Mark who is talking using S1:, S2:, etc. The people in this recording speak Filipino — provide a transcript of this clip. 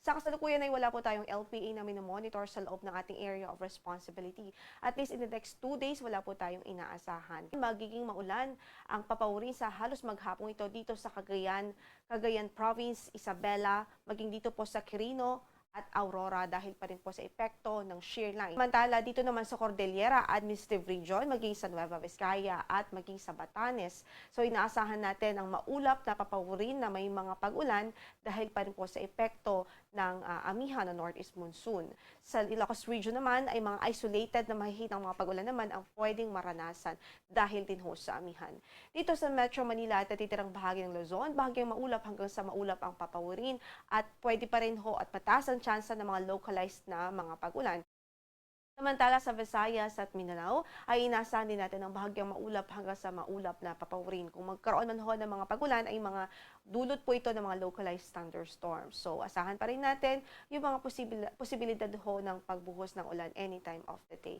S1: Sa kasalukuyan ay wala po tayong LPA na minomonitor sa loob ng ating area of responsibility. At least in the next 2 days, wala po tayong inaasahan. Magiging maulan ang papawrin sa halos maghapong ito dito sa Cagayan Province, Isabela, maging dito po sa Quirino, at Aurora dahil pa rin po sa epekto ng shear line. Samantala, dito naman sa Cordillera Administrative Region, maging sa Nueva Vizcaya at maging sa Batanes. So inaasahan natin ang maulap na papawurin na may mga pag-ulan dahil pa rin po sa epekto ng amihan na northeast monsoon. Sa Ilocos Region naman ay mga isolated na mahihitang mga pag-ulan naman ang pwedeng maranasan dahil din ho sa amihan. Dito sa Metro Manila at natitirang bahagi ng Luzon, bahagyang maulap hanggang sa maulap ang papawurin at pwede pa rin ho at mataas ang tsansa ng mga localized na mga pag-ulan. Samantala sa Visayas at Mindanao ay inaasahan din natin ang bahagyang maulap hanggang sa maulap na papawurin. Kung magkaroon man ho ng mga pag-ulan ay mga dulot po ito ng mga localized thunderstorms. So asahan pa rin natin yung mga posibilidad ho ng pagbuhos ng ulan anytime of the day.